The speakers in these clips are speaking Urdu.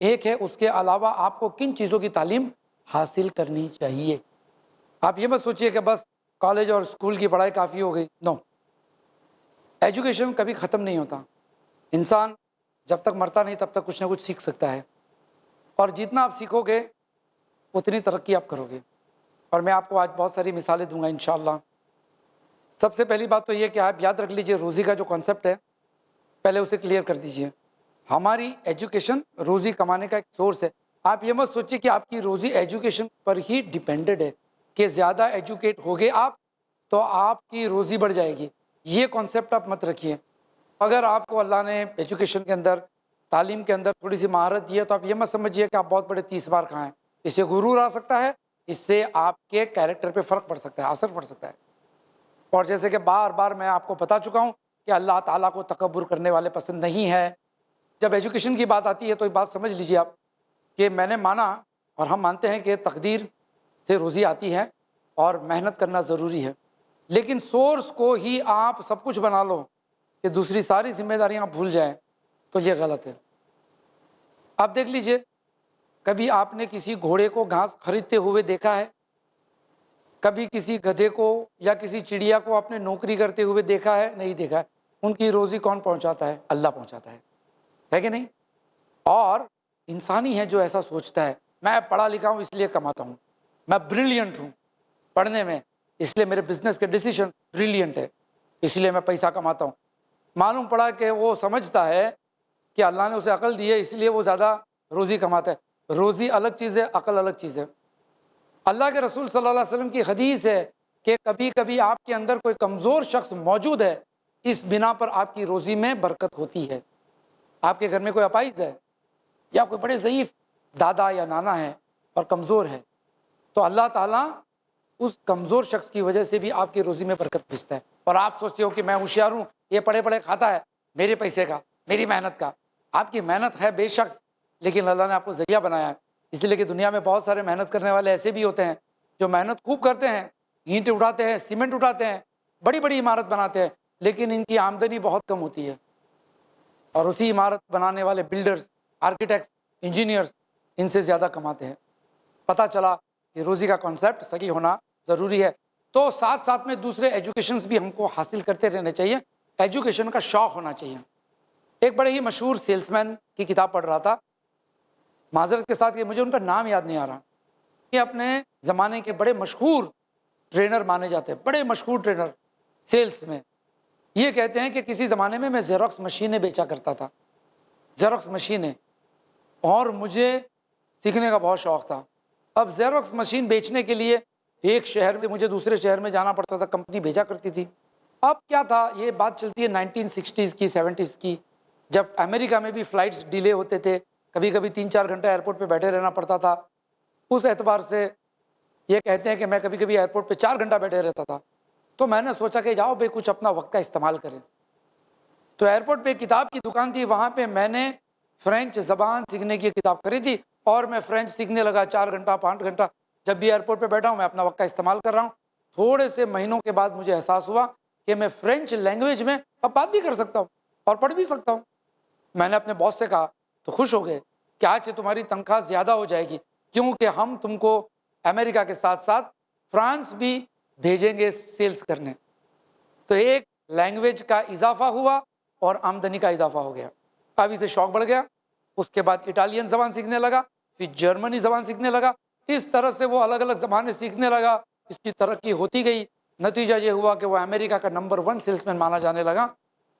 ایک ہے اس کے علاوہ آپ کو کن چیزوں کی تعلیم حاصل کرنی چاہیے۔ آپ یہ مت سوچئے کہ بس کالج اور اسکول کی پڑھائی کافی ہو گئی، نو، ایجوکیشن کبھی ختم نہیں ہوتا۔ انسان جب تک مرتا نہیں تب تک کچھ نہ کچھ سیکھ سکتا ہے، اور جتنا آپ سیکھو گے اتنی ترقی آپ کرو گے۔ اور میں آپ کو آج بہت ساری مثالیں دوں گا انشاءاللہ۔ سب سے پہلی بات تو یہ کہ آپ یاد رکھ لیجئے، روزی کا جو کانسیپٹ ہے پہلے اسے کلیئر کر دیجئے۔ ہماری ایجوکیشن روزی کمانے کا ایک سورس ہے۔ آپ یہ مت سوچیے کہ آپ کی روزی ایجوکیشن پر ہی ڈیپینڈڈ ہے، کہ زیادہ ایجوکیٹ ہوگے آپ تو آپ کی روزی بڑھ جائے گی، یہ کانسیپٹ آپ مت رکھیے۔ اگر آپ کو اللہ نے ایجوکیشن کے اندر، تعلیم کے اندر تھوڑی سی مہارت دی ہے تو آپ یہ مت سمجھیے کہ آپ بہت بڑے 30 بار کھائیں۔ اس سے غرور آ سکتا ہے، اس سے آپ کے کیریکٹر پہ فرق پڑ سکتا ہے، اثر پڑ سکتا ہے۔ اور جیسے کہ بار بار میں آپ کو بتا چکا ہوں کہ اللہ تعالیٰ کو تکبر کرنے والے پسند نہیں ہے۔ جب ایجوکیشن کی بات آتی ہے تو ایک بات سمجھ لیجیے آپ، کہ میں نے مانا اور ہم مانتے ہیں کہ تقدیر سے روزی آتی ہے اور محنت کرنا ضروری ہے، لیکن سورس کو ہی آپ سب کچھ بنا لو کہ دوسری ساری ذمہ داریاں آپ بھول جائیں تو یہ غلط ہے۔ آپ دیکھ لیجئے، کبھی آپ نے کسی گھوڑے کو گھاس خریدتے ہوئے دیکھا ہے؟ کبھی کسی گدھے کو یا کسی چڑیا کو آپ نے نوکری کرتے ہوئے دیکھا ہے؟ نہیں دیکھا ہے۔ ان کی روزی کون پہنچاتا ہے؟ اللہ پہنچاتا ہے کہ نہیں؟ اور انسانی ہے جو ایسا سوچتا ہے میں پڑھا لکھا ہوں اس لیے کماتا ہوں، میں بریلینٹ ہوں پڑھنے میں اس لیے میرے بزنس کے ڈیسیشن بریلینٹ ہے، اس لیے میں پیسہ کماتا ہوں۔ معلوم پڑا کہ وہ سمجھتا ہے کہ اللہ نے اسے عقل دی ہے اس لیے وہ زیادہ روزی کماتا ہے۔ روزی الگ چیز ہے، عقل الگ چیز ہے۔ اللہ کے رسول صلی اللہ علیہ وسلم کی حدیث ہے کہ کبھی کبھی آپ کے اندر کوئی کمزور شخص موجود ہے، اس بنا پر آپ کی روزی میں برکت ہوتی ہے۔ آپ کے گھر میں کوئی اپائز ہے یا کوئی بڑے ضعیف دادا یا نانا ہے اور کمزور ہے، تو اللہ تعالیٰ اس کمزور شخص کی وجہ سے بھی آپ کی روزی میں برکت بھیجتا ہے۔ اور آپ سوچتے ہو کہ میں ہوشیار ہوں، یہ پڑھے پڑھے کھاتا ہے، میرے پیسے کا، میری محنت کا۔ آپ کی محنت ہے بے شک، لیکن اللہ نے آپ کو ذریعہ بنایا ہے، اس لیے کہ دنیا میں بہت سارے محنت کرنے والے ایسے بھی ہوتے ہیں جو محنت خوب کرتے ہیں، اینٹ اٹھاتے ہیں، سیمنٹ اٹھاتے ہیں، بڑی بڑی عمارت بناتے ہیں، لیکن ان کی آمدنی بہت کم ہوتی ہے، اور اسی عمارت بنانے والے بلڈرز، آرکیٹیکٹس، انجینئرز ان سے زیادہ کماتے ہیں۔ پتہ چلا کہ روزی کا کانسیپٹ صحیح ہونا ضروری ہے۔ تو ساتھ ساتھ میں دوسرے ایجوکیشنز بھی ہم کو حاصل کرتے رہنے چاہیے، ایجوکیشن کا شوق ہونا چاہیے۔ ایک بڑے ہی مشہور سیلس مین کی کتاب پڑھ رہا تھا، معذرت کے ساتھ کہ مجھے ان کا نام یاد نہیں آ رہا، یہ اپنے زمانے کے بڑے مشہور ٹرینر مانے جاتے ہیں، بڑے مشہور ٹرینر سیلس میں۔ یہ کہتے ہیں کہ کسی زمانے میں زیروکس مشینیں بیچا کرتا تھا، زیروکس مشینیں، اور مجھے سیکھنے کا بہت شوق تھا۔ اب زیروکس مشین بیچنے کے لیے ایک شہر سے مجھے دوسرے شہر میں جانا پڑتا تھا، کمپنی بھیجا کرتی تھی۔ اب کیا تھا، یہ بات چلتی ہے 1960s کی 70s کی، جب امریکہ میں بھی فلائٹس ڈیلے ہوتے تھے، کبھی کبھی 3-4 گھنٹے ایئرپورٹ پہ بیٹھے رہنا پڑتا تھا۔ اس اعتبار سے یہ کہتے ہیں کہ میں کبھی کبھی ایئرپورٹ پہ 4 گھنٹہ بیٹھے رہتا تھا، تو میں نے سوچا کہ جاؤ بھائی کچھ اپنا وقت کا استعمال کریں۔ تو ایئرپورٹ پہ کتاب کی دکان تھی، وہاں پہ میں نے فرینچ زبان سیکھنے کی کتاب خریدی اور میں فرینچ سیکھنے لگا 4 گھنٹہ 5 گھنٹہ۔ جب بھی ایئرپورٹ پہ بیٹھا ہوں میں اپنا وقت کا استعمال کر رہا ہوں۔ تھوڑے سے مہینوں کے بعد مجھے احساس ہوا کہ میں فرینچ لینگویج میں اب بات بھی کر سکتا ہوں اور پڑھ بھی سکتا ہوں۔ میں نے اپنے باس سے کہا تو خوش ہو گئے کہ آج سے تمہاری تنخواہ زیادہ ہو جائے گی، کیونکہ ہم تم کو امریکہ کے ساتھ ساتھ فرانس بھی بھیجیں گے سیلز کرنے۔ تو ایک لینگویج کا اضافہ ہوا اور آمدنی کا اضافہ ہو گیا۔ اب اسے شوق بڑھ گیا، اس کے بعد اٹالین زبان سیکھنے لگا، پھر جرمنی زبان سیکھنے لگا، اس طرح سے وہ الگ الگ زبانیں سیکھنے لگا، اس کی ترقی ہوتی گئی۔ نتیجہ یہ ہوا کہ وہ امریکہ کا نمبر 1 سیلسمین مانا جانے لگا،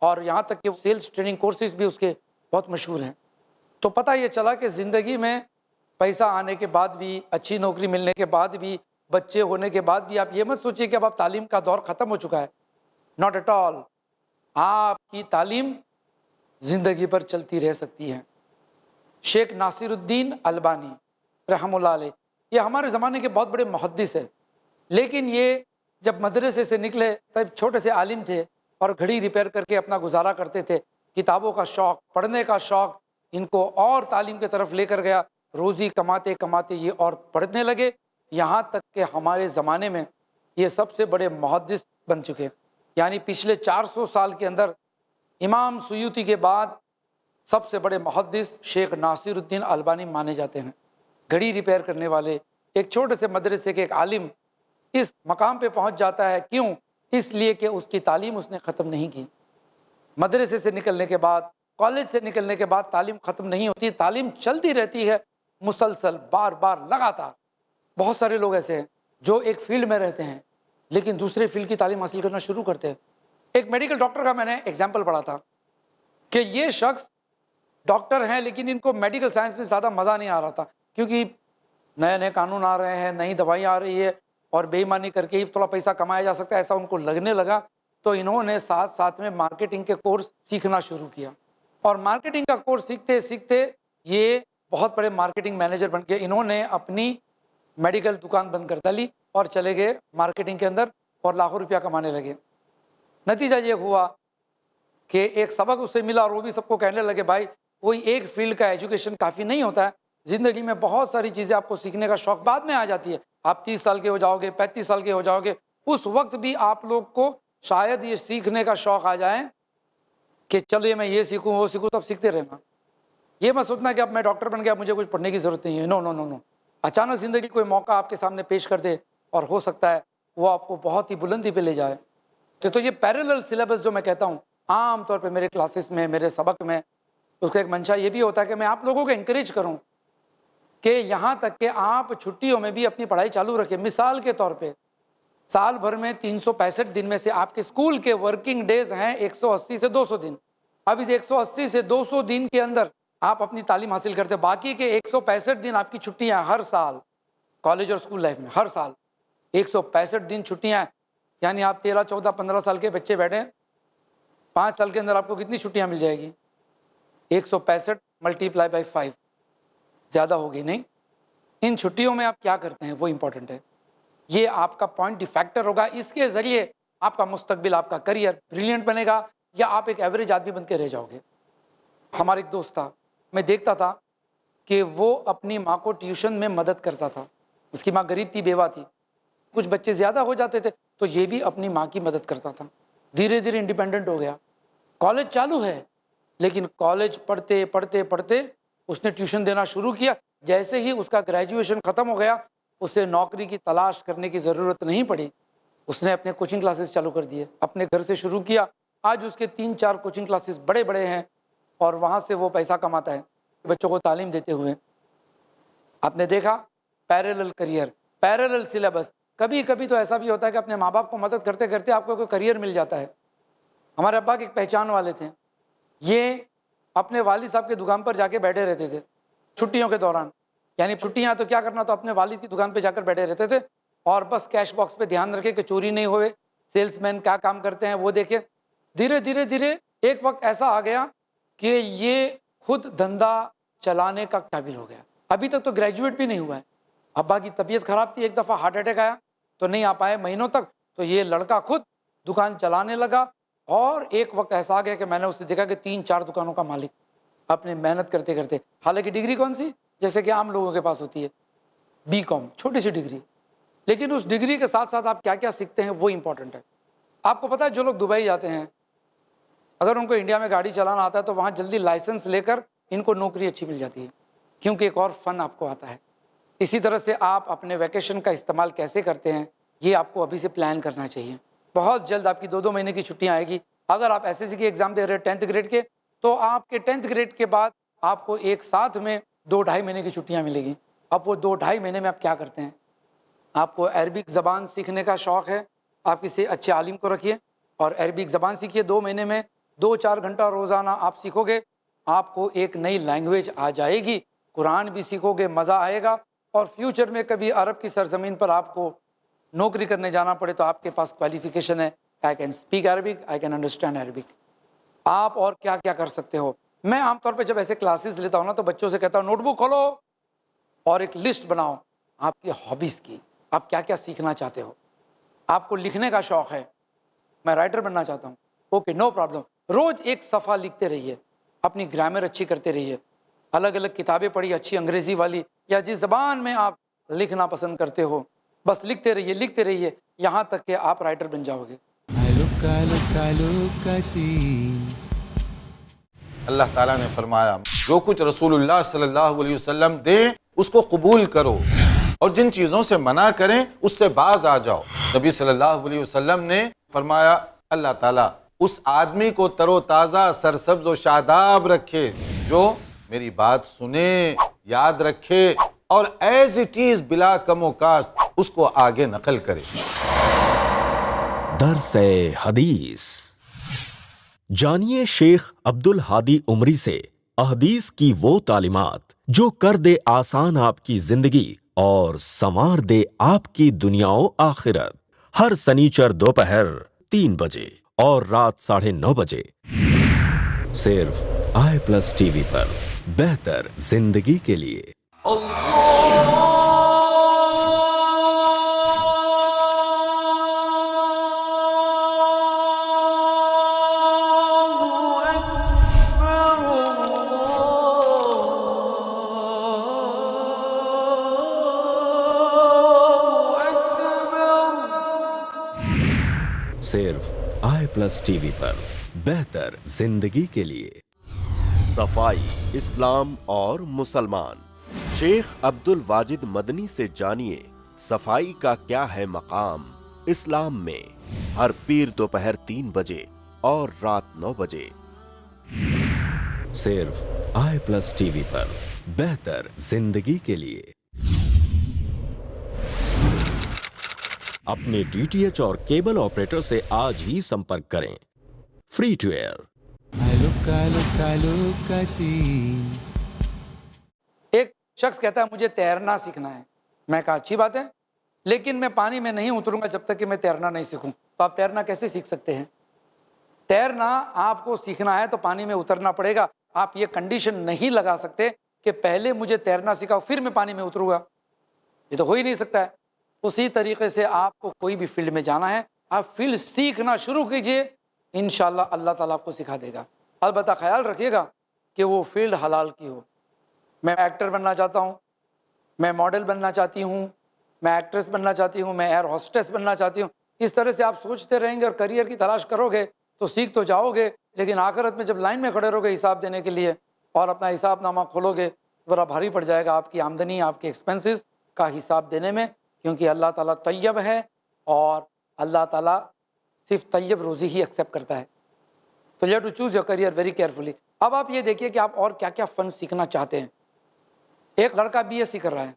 اور یہاں تک کہ سیلز ٹریننگ کورسز بھی اس کے بہت مشہور ہیں۔ تو پتہ یہ چلا کہ زندگی میں پیسہ آنے کے بعد بھی، اچھی نوکری ملنے کے بعد بھی، بچے ہونے کے بعد بھی آپ یہ مت سوچیے کہ اب تعلیم کا دور ختم ہو چکا ہے، ناٹ ایٹ آل۔ آپ کی تعلیم زندگی پر چلتی رہ سکتی ہے۔ شیخ ناصر الدین البانی رحم اللہ علیہ، یہ ہمارے زمانے کے بہت بڑے محدث ہیں، لیکن یہ جب مدرسے سے نکلے تب چھوٹے سے عالم تھے اور گھڑی ریپیئر کر کے اپنا گزارا کرتے تھے۔ کتابوں کا شوق، پڑھنے کا شوق ان کو اور تعلیم کی طرف لے کر گیا۔ روزی کماتے کماتے یہ اور پڑھنے لگے، یہاں تک کہ ہمارے زمانے میں یہ سب سے بڑے محدث بن چکے۔ یعنی پچھلے 400 سال کے اندر امام سیوطی کے بعد سب سے بڑے محدث شیخ ناصر الدین البانی مانے جاتے ہیں. گھڑی ریپیئر کرنے والے ایک چھوٹے سے مدرسے کے ایک عالم اس مقام پہ پہنچ جاتا ہے. کیوں؟ اس لیے کہ اس کی تعلیم اس نے ختم نہیں کی. مدرسے سے نکلنے کے بعد، کالج سے نکلنے کے بعد تعلیم ختم نہیں ہوتی، تعلیم چلتی رہتی ہے مسلسل، بار بار، لگاتار. بہت سارے لوگ ایسے ہیں جو ایک فیلڈ میں رہتے ہیں لیکن دوسرے فیلڈ کی تعلیم حاصل کرنا شروع کرتے ہیں. ایک میڈیکل ڈاکٹر کا میں نے ایگزامپل پڑھا تھا کہ یہ شخص ڈاکٹر ہیں لیکن ان کو میڈیکل سائنس میں زیادہ مزہ نہیں آ رہا تھا، کیونکہ نئے نئے قانون آ رہے ہیں، نئی دوائیاں آ رہی ہے اور بے ایمانی کر کے ہی تھوڑا پیسہ کمایا جا سکتا ہے، ایسا ان کو لگنے لگا. تو انہوں نے ساتھ ساتھ میں مارکیٹنگ کے کورس سیکھنا شروع کیا اور مارکیٹنگ کا کورس سیکھتے سیکھتے یہ بہت بڑے مارکیٹنگ مینیجر بن کے انہوں نے اپنی میڈیکل دکان بند کر ڈالی اور چلے گئے مارکیٹنگ کے اندر اور لاکھوں روپیہ کمانے لگے. نتیجہ یہ ہوا کہ ایک سبق اس سے ملا اور وہ بھی سب کو کہنے لگے بھائی کوئی ایک فیلڈ کا ایجوکیشن کافی نہیں ہوتا ہے، زندگی میں بہت ساری چیزیں آپ کو سیکھنے کا شوق بعد میں آ جاتی ہے. آپ 30 سال کے ہو جاؤ گے، 35 سال کے ہو جاؤ گے، اس وقت بھی آپ لوگ کو شاید یہ سیکھنے کا شوق آ جائے کہ چلیے میں یہ سیکھوں وہ سیکھوں، تب سیکھتے رہنا. یہ مت سوچنا کہ اب میں ڈاکٹر بن گیا مجھے کچھ پڑھنے کی ضرورت نہیں ہے. نو نو نو نو. اچانک زندگی کوئی موقع آپ کے سامنے پیش کر دے اور ہو سکتا ہے وہ آپ کو بہت ہی بلندی پہ لے جائے. تو یہ پیرلل سلیبس جو میں کہتا ہوں عام طور پہ میرے کلاسز میں، میرے سبق میں، اس کا ایک منشا یہ بھی ہوتا ہے کہ میں آپ لوگوں کو انکریج کروں کہ یہاں تک کہ آپ چھٹیوں میں بھی اپنی پڑھائی چالو رکھیں. مثال کے طور پہ سال بھر میں 365 دن میں سے آپ کے اسکول کے ورکنگ ڈیز ہیں 180 سے 200 دن. اب اس 180 سے 200 دن کے اندر آپ اپنی تعلیم حاصل کرتے ہیں. باقی کے 165 دن آپ کی چھٹیاں ہر سال کالج اور اسکول لائف میں ہر سال 165 دن چھٹیاں ہیں. یعنی آپ 13 14 15 سال کے بچے بیٹھے 5 سال کے اندر آپ کو کتنی چھٹیاں مل جائے گی؟ 165 ملٹیپلائی بائی 5 زیادہ ہوگی نہیں. ان چھٹیوں میں آپ کیا کرتے ہیں وہ امپورٹنٹ ہے. یہ آپ کا پوائنٹ فیکٹر ہوگا. اس کے ذریعے آپ کا مستقبل، آپ کا کریئر بریلینٹ بنے گا یا آپ ایک ایوریج آدمی بن کے رہ جاؤ گے. ہمارا ایک دوست تھا، میں دیکھتا تھا کہ وہ اپنی ماں کو ٹیوشن میں مدد کرتا تھا. اس کی ماں غریب تھی، بیوہ تھی، کچھ بچے زیادہ ہو جاتے تھے تو یہ بھی اپنی ماں کی مدد کرتا تھا. دھیرے دھیرے انڈیپینڈنٹ ہو گیا. کالج چالو ہے لیکن کالج پڑھتے پڑھتے پڑھتے اس نے ٹیوشن دینا شروع کیا. جیسے ہی اس کا گریجویشن ختم ہو گیا اسے نوکری کی تلاش کرنے کی ضرورت نہیں پڑی. اس نے اپنے کوچنگ کلاسز چالو کر دیے، اپنے گھر سے شروع کیا. آج اس کے 3 4 کوچنگ کلاسز بڑے بڑے ہیں اور وہاں سے وہ پیسہ کماتا ہے بچوں کو تعلیم دیتے ہوئے. آپ نے دیکھا پیرلل کریئر، پیرلل سلیبس. کبھی کبھی تو ایسا بھی ہوتا ہے کہ اپنے ماں باپ کو مدد کرتے کرتے آپ کو کوئی کریئر مل جاتا ہے. ہمارے ابا کے ایک پہچان والے تھے، یہ اپنے والد صاحب کی دکان پر جا کے بیٹھے رہتے تھے چھٹیوں کے دوران. یعنی چھٹیاں تو کیا کرنا، تو اپنے والد کی دکان پہ جا کر بیٹھے رہتے تھے اور بس کیش باکس پہ دھیان رکھے کہ چوری نہیں ہوئے، سیلس مین کیا کام کرتے ہیں وہ دیکھے. دھیرے دھیرے دھیرے ایک وقت ایسا آ گیا کہ یہ خود دھندا چلانے کا قابل ہو گیا. ابھی تک تو گریجویٹ بھی نہیں ہوا ہے. ابا کی طبیعت خراب تھی، ایک دفعہ ہارٹ اٹیک آیا تو نہیں آ پائے مہینوں تک. تو یہ لڑکا خود دکان چلانے لگا اور ایک وقت ایسا آ گیا کہ میں نے اسے دیکھا کہ 3 4 دکانوں کا مالک اپنے محنت کرتے کرتے. حالانکہ ڈگری کون سی، جیسے کہ عام لوگوں کے پاس ہوتی ہے بی کام، چھوٹی سی ڈگری. لیکن اس ڈگری کے ساتھ ساتھ آپ کیا کیا سیکھتے ہیں وہ امپورٹنٹ ہے. آپ کو پتا ہے جو لوگ دبئی جاتے ہیں اگر ان کو انڈیا میں گاڑی چلانا آتا ہے تو وہاں جلدی لائسنس لے کر ان کو نوکری اچھی مل جاتی ہے کیونکہ ایک اور فن آپ کو آتا ہے. اسی طرح سے آپ اپنے ویکیشن کا استعمال کیسے کرتے ہیں یہ آپ کو ابھی سے پلان کرنا چاہیے. بہت جلد آپ کی 2 2 مہینے کی چھٹیاں آئے گی. اگر آپ ایس ایس سی کے ایگزام دے رہے ہیں 10th گریڈ کے تو آپ کے 10th گریڈ کے بعد آپ کو ایک ساتھ میں 2 2.5 مہینے کی چھٹیاں ملے گی. اب وہ 2 2.5 مہینے میں آپ کیا کرتے ہیں؟ آپ کو عربک زبان سیکھنے کا شوق ہے، آپ کسی اچھے عالم کو رکھیے اور عربک زبان سیکھیے. 2 مہینے میں 2 4 گھنٹہ روزانہ آپ سیکھو گے، آپ کو ایک نئی لینگویج آ جائے گی. قرآن بھی سیکھو گے، مزہ آئے گا. اور فیوچر میں کبھی عرب کی سرزمین پر آپ کو نوکری کرنے جانا پڑے تو آپ کے پاس کوالیفیکیشن ہے. I can speak Arabic, I can understand Arabic. آپ اور کیا کیا کر سکتے ہو. میں عام طور پہ جب ایسے کلاسز لیتا ہوں نا تو بچوں سے کہتا ہوں نوٹ بک کھولو اور ایک لسٹ بناؤ آپ کی ہابیز کی. آپ کیا کیا سیکھنا چاہتے ہو. آپ کو لکھنے کا شوق ہے، میں رائٹر بننا چاہتا ہوں، اوکے نو پرابلم. روز ایک صفحہ لکھتے رہیے، اپنی گرامر اچھی کرتے رہیے. الگ الگ کتابیں پڑھی، اچھی انگریزی والی یا جس زبان میں آپ لکھنا پسند کرتے ہو، بس لکھتے رہیے یہاں تک کہ آپ رائٹر بن جاؤ گے. اللہ تعالیٰ نے فرمایا جو کچھ رسول اللہ صلی اللہ علیہ وسلم دیں اس کو قبول کرو اور جن چیزوں سے منع کریں اس سے باز آ جاؤ۔ نبی صلی اللہ علیہ وسلم نے فرمایا اللہ تعالیٰ اس آدمی کو تر و تازہ سرسبز و شاداب رکھے جو میری بات سنے، یاد رکھے اور ایز اٹ از بلا کم و کاست اس کو آگے نقل کرے۔ درس حدیث جانیے شیخ عبد الہادی عمری سے احادیث کی وہ تعلیمات جو کر دے آسان آپ کی زندگی اور سنوار دے آپ کی دنیا و آخرت۔ ہر سنیچر دوپہر 3 بجے اور رات 9:30 بجے صرف i+ ٹی وی پر، بہتر زندگی کے لیے۔ صرف i+ ٹی وی پر، بہتر زندگی کے لیے۔ صفائی، اسلام اور مسلمان، شیخ عبد الواجد مدنی سے جانیے صفائی کا کیا ہے مقام اسلام میں۔ ہر پیر دوپہر 3 بجے اور رات 9 بجے صرف i+ ٹی وی پر، بہتر زندگی کے لیے۔ اپنے DTH اور کیبل آپریٹر سے آج ہی سمپرک کریں۔ Free to air. ایک شخص کہتا ہے مجھے تیرنا سیکھنا ہے۔ میں کہا اچھی بات ہے، لیکن میں پانی میں نہیں اتروں گا جب تک کہ میں تیرنا نہیں سیکھوں۔ تو آپ تیرنا کیسے سیکھ سکتے ہیں؟ تیرنا آپ کو سیکھنا ہے تو پانی میں اترنا پڑے گا۔ آپ یہ کنڈیشن نہیں لگا سکتے کہ پہلے مجھے تیرنا سکھاؤ پھر میں پانی میں اتروں گا، یہ تو ہو ہی نہیں سکتا ہے۔ اسی طریقے سے آپ کو کوئی بھی فیلڈ میں جانا ہے، آپ فیلڈ سیکھنا شروع کیجئے، انشاءاللہ اللہ تعالیٰ آپ کو سکھا دے گا۔ البتہ خیال رکھیے گا کہ وہ فیلڈ حلال کی ہو۔ میں ایکٹر بننا چاہتا ہوں، میں ماڈل بننا چاہتی ہوں، میں ایکٹریس بننا چاہتی ہوں، میں ایئر ہوسٹس بننا چاہتی ہوں، اس طرح سے آپ سوچتے رہیں گے اور کریئر کی تلاش کرو گے تو سیکھ تو جاؤ گے، لیکن آخرت میں جب لائن میں کھڑے رہو گے حساب دینے کے لیے اور اپنا حساب نامہ کھولو گے تو بڑا بھاری پڑ جائے گا آپ کی آمدنی، آپ کے ایکسپنسز کا حساب دینے میں، کیونکہ اللہ تعالیٰ طیب ہے اور اللہ تعالیٰ صرف طیب روزی ہی ایکسیپٹ کرتا ہے۔ تو you have to choose your career very carefully. اب آپ یہ دیکھیے کہ آپ اور کیا کیا فن سیکھنا چاہتے ہیں۔ ایک لڑکا BSc کر رہا ہے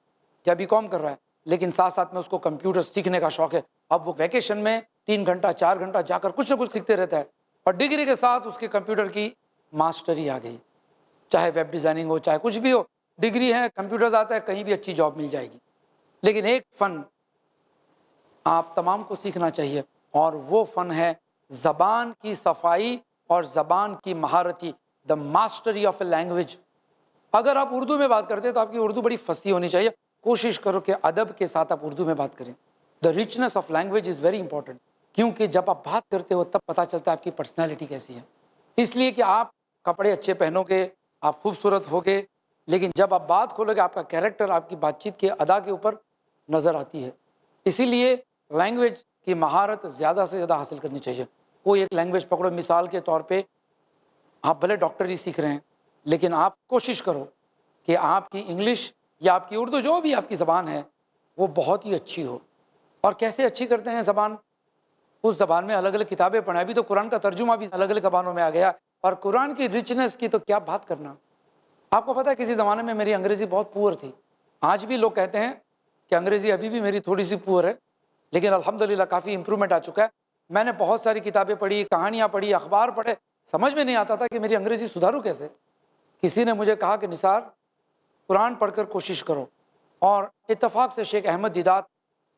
یا BCom کر رہا ہے، لیکن ساتھ ساتھ میں اس کو کمپیوٹر سیکھنے کا شوق ہے۔ اب وہ ویکیشن میں 3 گھنٹہ 4 گھنٹہ جا کر کچھ نہ کچھ سیکھتے رہتا ہے، اور ڈگری کے ساتھ اس کے کمپیوٹر کی ماسٹری آ گئی، چاہے ویب ڈیزائننگ ہو چاہے کچھ بھی ہو، ڈگری ہے، کمپیوٹر آتا ہے، کہیں بھی اچھی جاب مل جائے گی۔ لیکن ایک فن آپ تمام کو سیکھنا چاہیے، اور وہ فن ہے زبان کی صفائی اور زبان کی مہارتی، the mastery of a language. اگر آپ اردو میں بات کرتے ہیں تو آپ کی اردو بڑی فصیح ہونی چاہیے، کوشش کرو کہ ادب کے ساتھ آپ اردو میں بات کریں۔ The richness of language is very important, کیونکہ جب آپ بات کرتے ہو تب پتہ چلتا ہے آپ کی پرسنالٹی کیسی ہے۔ اس لیے کہ آپ کپڑے اچھے پہنو گے، آپ خوبصورت ہوگے، لیکن جب آپ بات کھولو گے آپ کا کیریکٹر آپ کی بات چیت کے ادا کے اوپر نظر آتی ہے۔ اسی لیے لینگویج کی مہارت زیادہ سے زیادہ حاصل کرنی چاہیے۔ کوئی ایک لینگویج پکڑو، مثال کے طور پہ آپ بھلے ڈاکٹری سیکھ رہے ہیں، لیکن آپ کوشش کرو کہ آپ کی انگلش یا آپ کی اردو جو بھی آپ کی زبان ہے وہ بہت ہی اچھی ہو۔ اور کیسے اچھی کرتے ہیں زبان؟ اس زبان میں الگ الگ کتابیں پڑھیں۔ ابھی تو قرآن کا ترجمہ بھی الگ الگ زبانوں میں آ گیا، اور قرآن کی ریچنس کی تو کیا بات کرنا۔ آپ کو پتہ ہے کسی زمانے میں میری انگریزی بہت پور تھی، آج بھی لوگ کہتے ہیں کہ انگریزی ابھی بھی میری تھوڑی سی پور ہے، لیکن الحمدللہ کافی امپرومنٹ آ چکا ہے۔ میں نے بہت ساری کتابیں پڑھی، کہانیاں پڑھی، اخبار پڑھے، سمجھ میں نہیں آتا تھا کہ میری انگریزی سدھاروں کیسے۔ کسی نے مجھے کہا کہ نثار قرآن پڑھ کر کوشش کرو، اور اتفاق سے شیخ احمد دیدات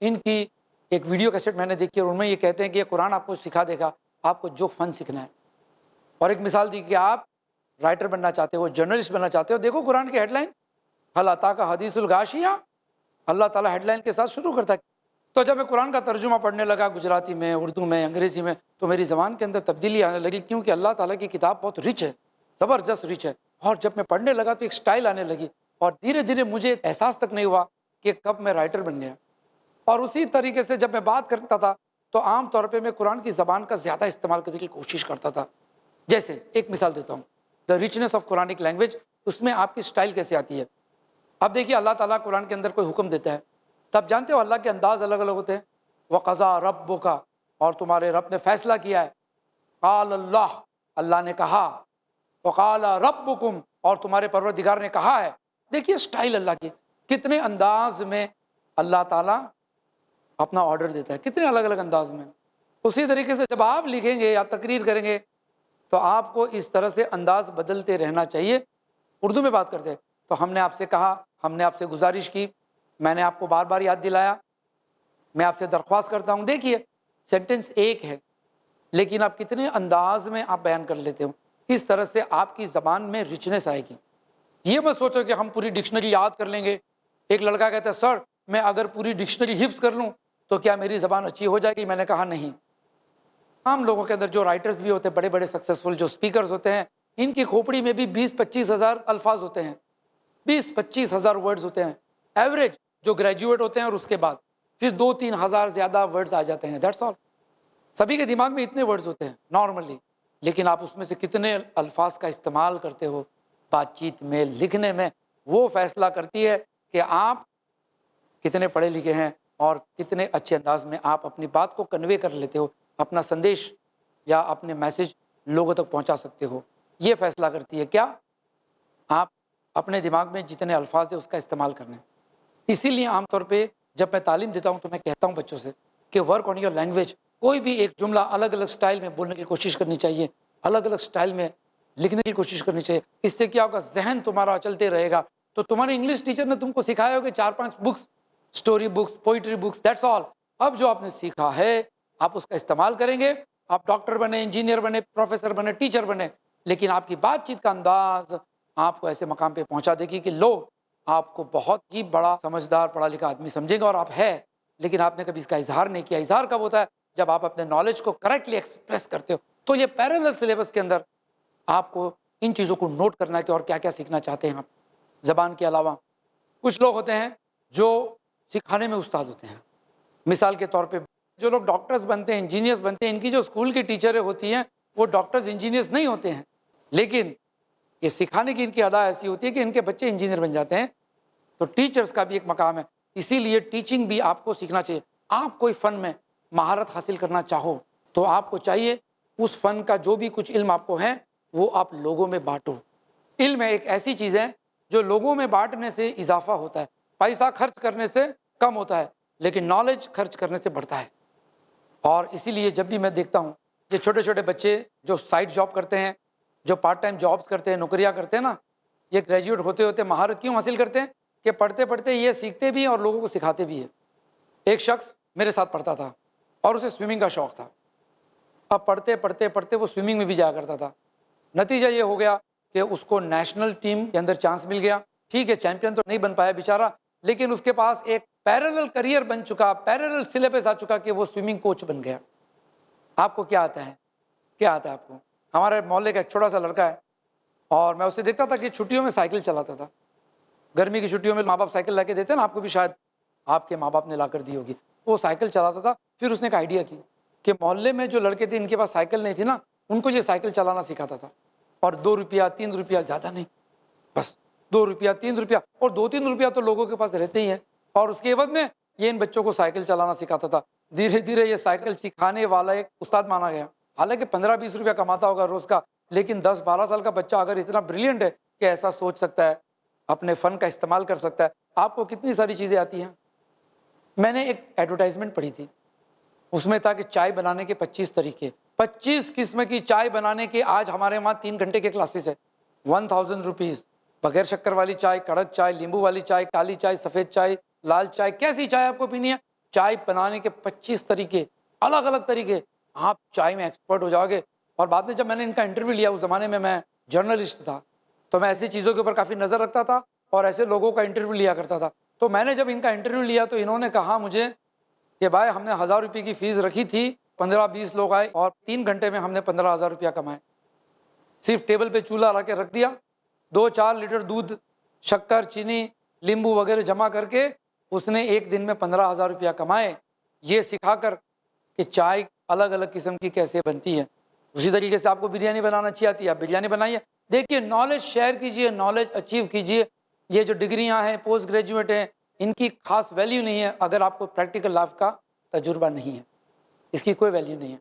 ان کی ایک ویڈیو کیسٹ میں نے دیکھی، اور ان میں یہ کہتے ہیں کہ یہ قرآن آپ کو سکھا دے گا آپ کو جو فن سیکھنا ہے۔ اور ایک مثال دی کہ آپ رائٹر بننا چاہتے ہو، جرنلسٹ بننا چاہتے ہو، دیکھو قرآن کی ہیڈ لائن هل اتاک حدیث الغاشیہ، اللہ تعالیٰ ہیڈ لائن کے ساتھ شروع کرتا ہے۔ تو جب میں قرآن کا ترجمہ پڑھنے لگا گجراتی میں، اردو میں، انگریزی میں، تو میری زبان کے اندر تبدیلی آنے لگی، کیونکہ اللہ تعالیٰ کی کتاب بہت رچ ہے، زبردست رچ ہے۔ اور جب میں پڑھنے لگا تو ایک سٹائل آنے لگی، اور دھیرے دھیرے مجھے احساس تک نہیں ہوا کہ کب میں رائٹر بن گیا۔ اور اسی طریقے سے جب میں بات کرتا تھا تو عام طور پہ میں قرآن کی زبان کا زیادہ استعمال کرنے کی کوشش کرتا تھا۔ جیسے ایک مثال دیتا ہوں، دا ریچنس آف قرآنک لینگویج، اس میں آپ کی سٹائل کیسے آتی ہے. اب دیکھیے اللہ تعالیٰ قرآن کے اندر کوئی حکم دیتا ہے تو آپ جانتے ہو اللہ کے انداز الگ الگ ہوتے ہیں. وَقَضَىٰ رَبُّكَ، اور تمہارے رب نے فیصلہ کیا ہے. قال اللہ، اللہ نے کہا. وقال ربکم، اور تمہارے پروردگار نے کہا ہے. دیکھیے سٹائل اللہ کی، کتنے انداز میں اللہ تعالیٰ اپنا آرڈر دیتا ہے، کتنے الگ الگ انداز میں. اسی طریقے سے جب آپ لکھیں گے یا تقریر کریں گے تو آپ کو اس طرح سے انداز بدلتے رہنا چاہیے. اردو میں بات کرتے ہیں تو ہم نے آپ سے کہا، ہم نے آپ سے گزارش کی، میں نے آپ کو بار بار یاد دلایا، میں آپ سے درخواست کرتا ہوں. دیکھیے سینٹنس ایک ہے لیکن آپ کتنے انداز میں آپ بیان کر لیتے ہو، اس طرح سے آپ کی زبان میں رچنس آئے گی. یہ مت سوچو کہ ہم پوری ڈکشنری یاد کر لیں گے. ایک لڑکا کہتا ہے سر میں اگر پوری ڈکشنری حفظ کر لوں تو کیا میری زبان اچھی ہو جائے گی؟ میں نے کہا نہیں. عام لوگوں کے اندر جو رائٹرز بھی ہوتے ہیں، بڑے بڑے سکسیسفل جو سپیکرز ہوتے ہیں، ان کی کھوپڑی میں بھی 20-25 ہزار الفاظ ہوتے ہیں، 20-25 ہزار ورڈز ہوتے ہیں ایوریج. جو گریجویٹ ہوتے ہیں اور اس کے بعد پھر 2-3 ہزار زیادہ ورڈز آ جاتے ہیں، دیٹس آل. سبھی کے دماغ میں اتنے ورڈز ہوتے ہیں نارملی، لیکن آپ اس میں سے کتنے الفاظ کا استعمال کرتے ہو بات چیت میں، لکھنے میں، وہ فیصلہ کرتی ہے کہ آپ کتنے پڑھے لکھے ہیں اور کتنے اچھے انداز میں آپ اپنی بات کو کنوے کر لیتے ہو، اپنا سندیش یا اپنے میسج لوگوں تک پہنچا سکتے ہو. یہ فیصلہ کرتی ہے کیا آپ اپنے دماغ میں جتنے الفاظ ہیں اس کا استعمال کرنا ہے. اسی لیے عام طور پہ جب میں تعلیم دیتا ہوں تو میں کہتا ہوں بچوں سے کہ ورک آن یور لینگویج. کوئی بھی ایک جملہ الگ الگ سٹائل میں بولنے کی کوشش کرنی چاہیے، الگ الگ سٹائل میں لکھنے کی کوشش کرنی چاہیے. اس سے کیا ہوگا، ذہن تمہارا چلتے رہے گا. تو تمہارے انگلش ٹیچر نے تم کو سکھایا ہوگا 4-5 books, story books, poetry books, that's all. اب جو آپ نے سیکھا ہے آپ اس کا استعمال کریں گے. آپ ڈاکٹر بنے، انجینئر بنے، پروفیسر بنے، ٹیچر بنے، لیکن آپ کی بات چیت کا انداز آپ کو ایسے مقام پہ پہنچا دے گی کہ لوگ آپ کو بہت ہی بڑا سمجھدار پڑھا لکھا آدمی سمجھیں گے. اور آپ ہے لیکن آپ نے کبھی اس کا اظہار نہیں کیا. اظہار کب ہوتا ہے؟ جب آپ اپنے نالج کو کریکٹلی ایکسپریس کرتے ہو. تو یہ پیرالل سلیبس کے اندر آپ کو ان چیزوں کو نوٹ کرنا ہے کہ اور کیا کیا سیکھنا چاہتے ہیں آپ زبان کے علاوہ. کچھ لوگ ہوتے ہیں جو سکھانے میں استاد ہوتے ہیں. مثال کے طور پہ جو لوگ ڈاکٹرز بنتے ہیں، انجینئرز بنتے ہیں، ان کی جو اسکول کی ٹیچریں ہوتی ہیں وہ ڈاکٹرز انجینئرز نہیں ہوتے ہیں، لیکن یہ سکھانے کی ان کی ادا ایسی ہوتی ہے کہ ان کے بچے انجینئر بن جاتے ہیں. تو ٹیچرز کا بھی ایک مقام ہے. اسی لیے ٹیچنگ بھی آپ کو سیکھنا چاہیے. آپ کوئی فن میں مہارت حاصل کرنا چاہو تو آپ کو چاہیے اس فن کا جو بھی کچھ علم آپ کو ہے وہ آپ لوگوں میں بانٹو. علم ایک ایسی چیز ہے جو لوگوں میں بانٹنے سے اضافہ ہوتا ہے. پیسہ خرچ کرنے سے کم ہوتا ہے لیکن نالج خرچ کرنے سے بڑھتا ہے. اور اسی لیے جب بھی میں دیکھتا ہوں یہ چھوٹے چھوٹے بچے جو سائڈ جاب کرتے ہیں، جو پارٹ ٹائم جابز کرتے ہیں، نوکریاں کرتے ہیں نا، یہ گریجویٹ ہوتے ہوتے مہارت کیوں حاصل کرتے ہیں کہ پڑھتے پڑھتے یہ سیکھتے بھی ہیں اور لوگوں کو سکھاتے بھی ہیں. ایک شخص میرے ساتھ پڑھتا تھا اور اسے سوئمنگ کا شوق تھا. اب پڑھتے پڑھتے پڑھتے وہ سوئمنگ میں بھی جایا کرتا تھا. نتیجہ یہ ہو گیا کہ اس کو نیشنل ٹیم کے اندر چانس مل گیا. ٹھیک ہے چیمپئن تو نہیں بن پایا بیچارہ، لیکن اس کے پاس ایک پیرالل کریئر بن چکا، پیرالل سلیبس آ چکا کہ وہ سوئمنگ کوچ بن گیا. آپ کو کیا آتا ہے؟ کیا آتا ہے آپ کو؟ ہمارے محلے کا ایک چھوٹا سا لڑکا ہے اور میں اسے دیکھتا تھا کہ چھٹیوں میں سائیکل چلاتا تھا. گرمی کی چھٹیوں میں ماں باپ سائیکل لا کے دیتے ہیں نا، آپ کو بھی شاید آپ کے ماں باپ نے لا کر دی ہوگی. وہ سائیکل چلاتا تھا. پھر اس نے ایک آئیڈیا کی کہ محلے میں جو لڑکے تھے ان کے پاس سائیکل نہیں تھی نا، ان کو یہ سائیکل چلانا سکھاتا تھا. اور 2 روپیہ 3 روپیہ، زیادہ نہیں، بس 2 روپیہ 3 روپیہ، اور 2-3 روپیہ تو لوگوں کے پاس رہتے ہی ہیں. اور اس کے عوض میں یہ ان بچوں کو سائیکل چلانا سکھاتا تھا. دھیرے دھیرے یہ سائیکل سکھانے والا ایک استاد مانا گیا. حالانکہ 15-20 روپیہ کماتا ہوگا روز کا، لیکن 10-12 سال کا بچہ اگر اتنا بریلینٹ ہے کہ ایسا سوچ سکتا ہے، اپنے فن کا استعمال کر سکتا ہے. آپ کو کتنی ساری چیزیں آتی ہیں. میں نے ایک ایڈورٹائزمنٹ پڑھی تھی، اس میں تھا کہ چائے بنانے کے 25 طریقے، 25 قسم کی چائے بنانے کے. آج ہمارے وہاں 3 گھنٹے کے کلاسز ہے. 1000 روپیز. بغیر شکر والی چائے، کڑک چائے، لیمبو والی چائے، کالی چائے، سفید چائے، لال چائے، کیسی چائے آپ کو پینی ہے. چائے بنانے کے 25 طریقے، الگ الگ طریقے. آپ چائے میں ایکسپرٹ ہو جاؤ گے. اور بعد میں جب میں نے ان کا انٹرویو لیا، اس زمانے میں میں جرنلسٹ تھا تو میں ایسی چیزوں کے اوپر کافی نظر رکھتا تھا اور ایسے لوگوں کا انٹرویو لیا کرتا تھا. تو میں نے جب ان کا انٹرویو لیا تو انہوں نے کہا مجھے کہ بھائی ہم نے 1000 روپے کی فیس رکھی تھی، 15-20 لوگ آئے اور 3 گھنٹے میں ہم نے 15,000 روپیہ کمائے. صرف ٹیبل پہ چولہا لا کے رکھ دیا، 2-4 لیٹر دودھ، شکر، چینی، لیمبو وغیرہ جمع کر کے اس نے ایک دن میں 15,000 روپیہ کمائے، یہ سکھا کر کہ چائے الگ الگ قسم کی کیسے بنتی ہے. اسی طریقے سے آپ کو بریانی بنانا اچھی آتی ہے، آپ بریانی بنائیے. دیکھیے نالج شیئر کیجئے, نالج اچیو کیجئے. یہ جو ڈگریاں ہیں, پوسٹ گریجویٹ ہیں, ان کی خاص ویلیو نہیں ہے اگر آپ کو پریکٹیکل لائف کا تجربہ نہیں ہے. اس کی کوئی ویلیو نہیں ہے.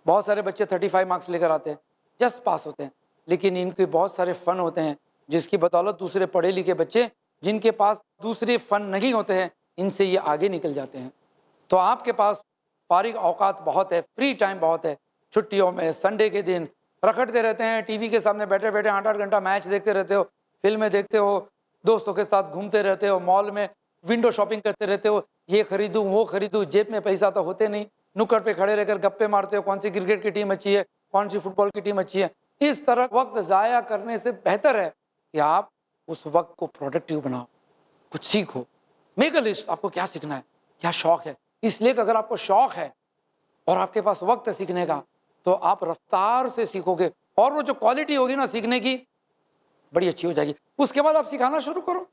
بہت سارے بچے 35 مارکس لے کر آتے ہیں, جسٹ پاس ہوتے ہیں, لیکن ان کے بہت سارے فن ہوتے ہیں جس کی بدولت دوسرے پڑھے لکھے بچے جن کے پاس دوسرے فن نہیں ہوتے ہیں, ان سے یہ آگے نکل جاتے ہیں. تو آپ کے پاس فارغ اوقات بہت ہے, فری ٹائم بہت ہے. چھٹیوں میں, سنڈے کے دن رکھڑتے رہتے ہیں, ٹی وی کے سامنے بیٹھے بیٹھے 8-8 گھنٹہ میچ دیکھتے رہتے ہو, فلمیں دیکھتے ہو, دوستوں کے ساتھ گھومتے رہتے ہو, مال میں ونڈو شاپنگ کرتے رہتے ہو, یہ خریدوں وہ خریدوں, جیب میں پیسہ تو ہوتے نہیں, نکڑ پہ کھڑے رہ کر گپے مارتے ہو, کون سی کرکٹ کی ٹیم اچھی ہے, کون سی فٹ بال کی ٹیم اچھی ہے. اس طرح وقت ضائع کرنے سے بہتر ہے کہ آپ اس وقت کو پروڈکٹیو بناؤ, کچھ سیکھو. میک اے لسٹ, آپ کو کیا سیکھنا ہے, کیا شوق ہے. اس لیے کہ اگر آپ کو شوق ہے اور آپ کے پاس وقت ہے سیکھنے کا تو آپ رفتار سے سیکھو گے, اور وہ جو کوالٹی ہوگی نا سیکھنے کی بڑی اچھی ہو جائے گی. اس کے بعد آپ سکھانا شروع کرو.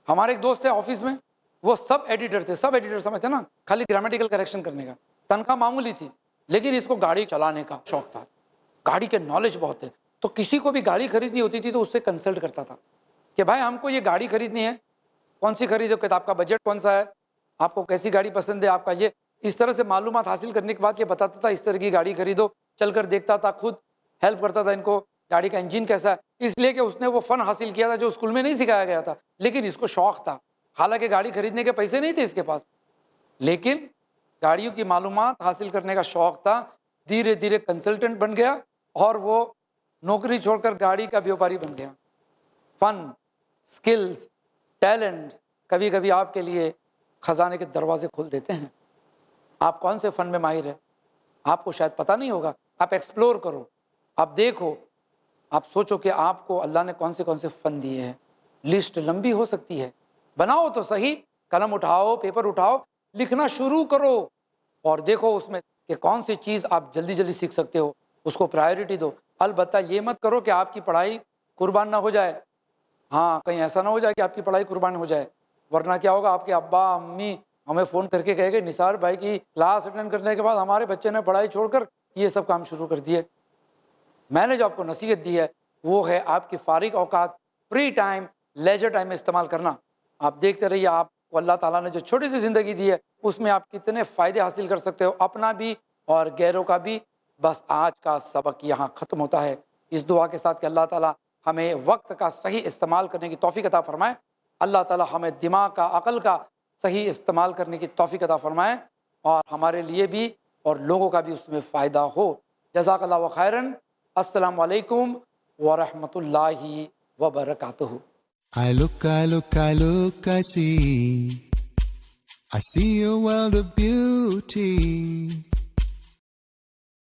ہمارے ایک دوست ہے آفس میں, وہ سب ایڈیٹر تھے, سب ایڈیٹر سمجھتے نا, خالی گرامیٹیکل کریکشن کرنے کا, تنخواہ معمولی تھی, لیکن اس کو گاڑی چلانے کا شوق تھا, گاڑی کے نالج بہت ہے. تو کسی کو بھی گاڑی خریدنی ہوتی تھی تو اس سے کنسلٹ کرتا تھا کہ بھائی ہم کو یہ گاڑی خریدنی ہے, کون سی خریدو, کتاب کا بجٹ کون سا ہے, آپ کو کیسی گاڑی پسند ہے, آپ کا یہ. اس طرح سے معلومات حاصل کرنے کے بعد یہ بتاتا تھا اس طرح کی گاڑی خریدو, چل کر دیکھتا تھا, خود ہیلپ کرتا تھا ان کو, گاڑی کا انجن کیسا ہے. اس لیے کہ اس نے وہ فن حاصل کیا تھا جو اسکول میں نہیں سکھایا گیا تھا, لیکن اس کو شوق تھا. حالانکہ گاڑی خریدنے کے پیسے نہیں تھے اس کے پاس, لیکن گاڑیوں کی معلومات حاصل کرنے کا شوق تھا. دھیرے دھیرے کنسلٹنٹ بن گیا اور وہ نوکری چھوڑ کر گاڑی کا بیوپاری بن گیا. فن, سکلز, ٹیلنٹ کبھی کبھی آپ کے لیے خزانے کے دروازے کھول دیتے ہیں. آپ کون سے فن میں ماہر ہیں آپ کو شاید پتہ نہیں ہوگا. آپ ایکسپلور کرو, آپ دیکھو, آپ سوچو کہ آپ کو اللہ نے کون سے فن دیے ہیں. لسٹ لمبی ہو سکتی ہے, بناؤ تو صحیح, قلم اٹھاؤ, پیپر اٹھاؤ, لکھنا شروع کرو اور دیکھو اس میں کہ کون سی چیز آپ جلدی جلدی سیکھ سکتے ہو, اس کو پرائیورٹی دو. البتہ یہ مت کرو کہ آپ کی پڑھائی قربان نہ ہو جائے. ہاں, کہیں ایسا نہ ہو جائے کہ آپ کی پڑھائی قربان ہو جائے, ورنہ کیا ہوگا, آپ کے ابا امی ہمیں فون کر کے کہے گے نثار بھائی کی کلاس اٹینڈ کرنے کے بعد ہمارے بچے نے پڑھائی چھوڑ کر یہ سب کام شروع کر دیے. میں نے جو آپ کو نصیحت دی ہے وہ ہے آپ کی فارغ اوقات, فری ٹائم, لیجر ٹائم میں استعمال کرنا. آپ دیکھتے رہیے آپ کو اللہ تعالیٰ نے جو چھوٹی سی زندگی دی ہے اس میں آپ کتنے فائدے حاصل کر سکتے ہو, اپنا بھی اور غیروں کا بھی. بس آج کا سبق یہاں ختم ہوتا ہے, اس دعا کے ساتھ کہ اللہ تعالیٰ ہمیں وقت کا صحیح استعمال کرنے کی توفیق عطا فرمائے. اللہ تعالیٰ ہمیں دماغ کا, عقل کا صحیح استعمال کرنے کی توفیق عطا فرمائے, اور ہمارے لیے بھی اور لوگوں کا بھی اس میں فائدہ ہو. جزاک اللہ خیرن. السلام علیکم ورحمۃ اللہ وبرکاتہ. I look, I see a world of beauty.